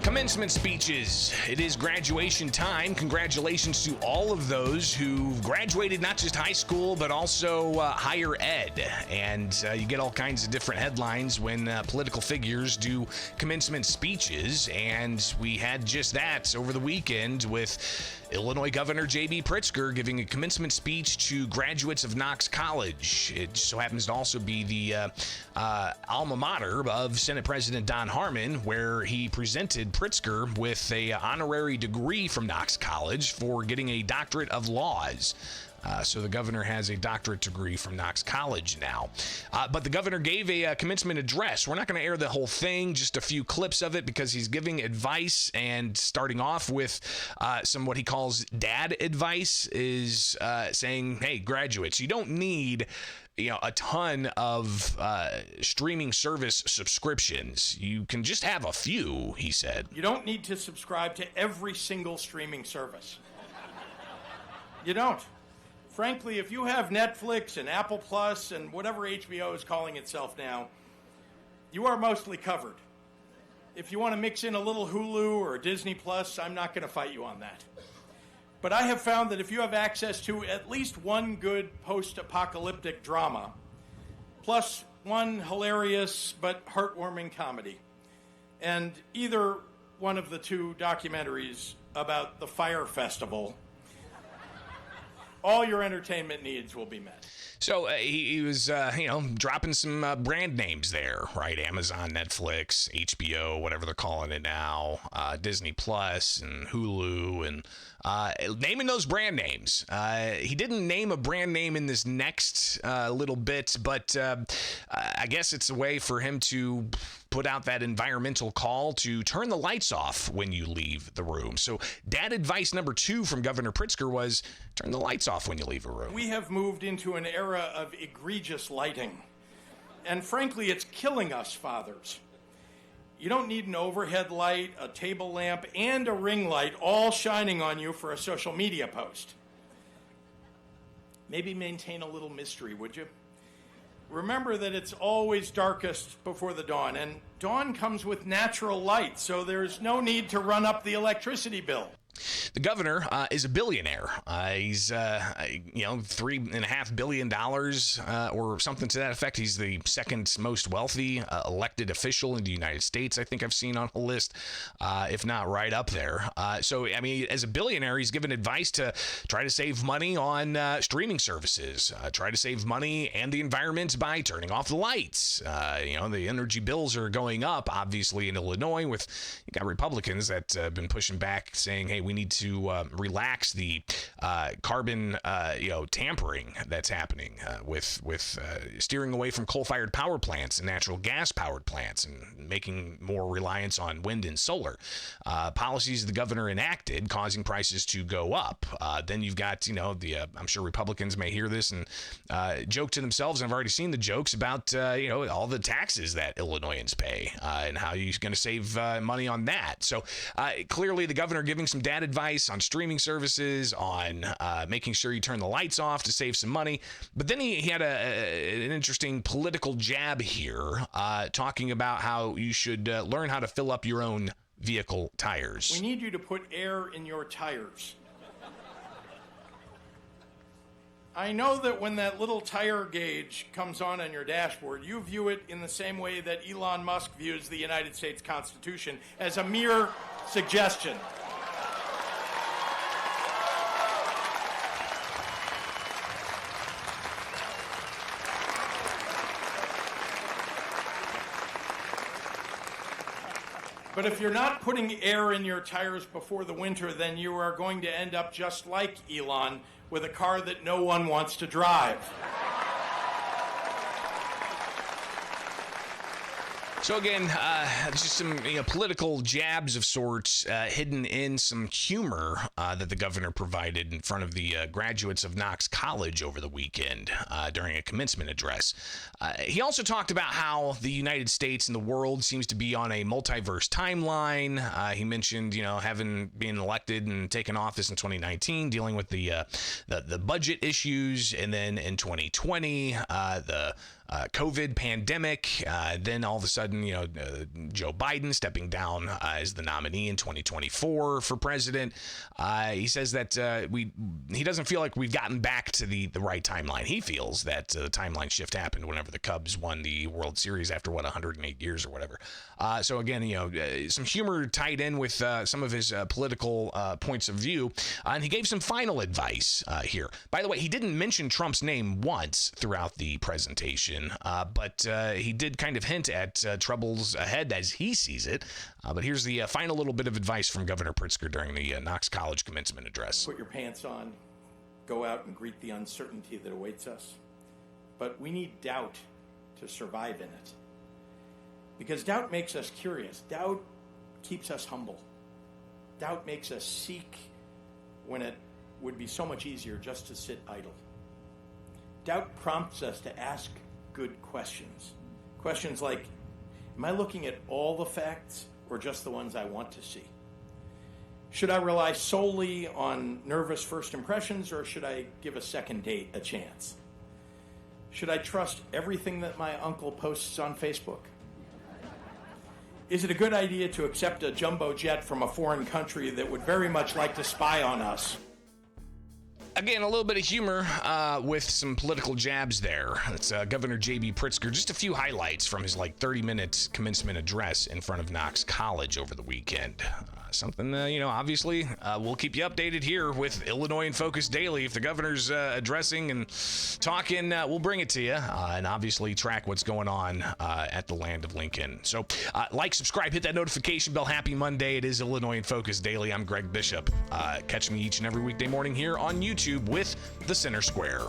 Commencement speeches. It is graduation time. Congratulations to all of those who graduated not just high school, but also higher ed. And you get all kinds of different headlines when political figures do commencement speeches. And we had just that over the weekend with Illinois Governor J.B. Pritzker giving a commencement speech to graduates of Knox College. It so happens to also be the alma mater of Senate President Don Harmon, where he presented Pritzker with a honorary degree from Knox College for getting a doctorate of laws. So the governor has a doctorate degree from Knox College now. But the governor gave a commencement address. We're not going to air the whole thing, just a few clips of it, because he's giving advice, and starting off with some what he calls dad advice is saying, hey, graduates, you don't need a ton of streaming service subscriptions. You can just have a few, he said. You don't need to subscribe to every single streaming service. You don't. Frankly, if you have Netflix and Apple Plus and whatever HBO is calling itself now, you are mostly covered. If you want to mix in a little Hulu or Disney Plus, I'm not going to fight you on that. But I have found that if you have access to at least one good post-apocalyptic drama, plus one hilarious but heartwarming comedy, and either one of the two documentaries about the Fire Festival, all your entertainment needs will be met. So he was, dropping some brand names there, right? Amazon, Netflix, HBO, whatever they're calling it now, Disney Plus and Hulu, and naming those brand names. He didn't name a brand name in this next little bit, but I guess it's a way for him to put out that environmental call to turn the lights off when you leave the room. So dad advice number 2 from Governor Pritzker was turn the lights off when you leave a room. We have moved into an era of egregious lighting. And frankly, it's killing us fathers. You don't need an overhead light, a table lamp, and a ring light all shining on you for a social media post. Maybe maintain a little mystery, would you? Remember that it's always darkest before the dawn, and dawn comes with natural light, so there's no need to run up the electricity bill. The governor is a billionaire. He's, $3.5 billion or something to that effect. He's the second most wealthy elected official in the United States, I think I've seen on a list, if not right up there. So, I mean, as a billionaire, he's given advice to try to save money on streaming services, try to save money and the environment by turning off the lights. The energy bills are going up, obviously, in Illinois. You got Republicans that have been pushing back, saying, hey, we need to relax the carbon, tampering that's happening with steering away from coal-fired power plants and natural gas-powered plants and making more reliance on wind and solar. Policies the governor enacted causing prices to go up. Then you've got, I'm sure Republicans may hear this and joke to themselves, and I've already seen the jokes about, all the taxes that Illinoisans pay and how you're going to save money on that. So clearly the governor giving some dad advice on streaming services, on making sure you turn the lights off to save some money. But then he had an interesting political jab here, talking about how you should learn how to fill up your own vehicle tires. We need you to put air in your tires. I know that when that little tire gauge comes on your dashboard, you view it in the same way that Elon Musk views the United States Constitution, as a mere suggestion. But if you're not putting air in your tires before the winter, then you are going to end up just like Elon, with a car that no one wants to drive. So again, just some political jabs of sorts hidden in some humor that the governor provided in front of the graduates of Knox College over the weekend during a commencement address. He also talked about how the United States and the world seems to be on a multiverse timeline. He mentioned, having been elected and taken office in 2019, dealing with the budget issues, and then in 2020, the COVID pandemic. Then all of a sudden, Joe Biden stepping down as the nominee in 2024 for president. He says that he doesn't feel like we've gotten back to the right timeline. He feels that the timeline shift happened whenever the Cubs won the World Series after 108 years or whatever. So again, some humor tied in with some of his political points of view, and he gave some final advice here. By the way, he didn't mention Trump's name once throughout the presentation, but he did kind of hint at troubles ahead as he sees it. But here's the final little bit of advice from Governor Pritzker during the Knox College commencement address. Put your pants on, go out and greet the uncertainty that awaits us. But we need doubt to survive in it. Because doubt makes us curious. Doubt keeps us humble. Doubt makes us seek when it would be so much easier just to sit idle. Doubt prompts us to ask good questions. Questions like, am I looking at all the facts or just the ones I want to see? Should I rely solely on nervous first impressions, or should I give a second date a chance? Should I trust everything that my uncle posts on Facebook? Is it a good idea to accept a jumbo jet from a foreign country that would very much like to spy on us? Again, a little bit of humor with some political jabs there. It's Governor J.B. Pritzker. Just a few highlights from his 30-minute commencement address in front of Knox College over the weekend. Something, obviously, we'll keep you updated here with Illinois in Focus Daily. If the governor's addressing and talking, we'll bring it to you and obviously track what's going on at the land of Lincoln. So subscribe, hit that notification bell. Happy Monday. It is Illinois in Focus Daily. I'm Greg Bishop. Catch me each and every weekday morning here on YouTube with The Center Square.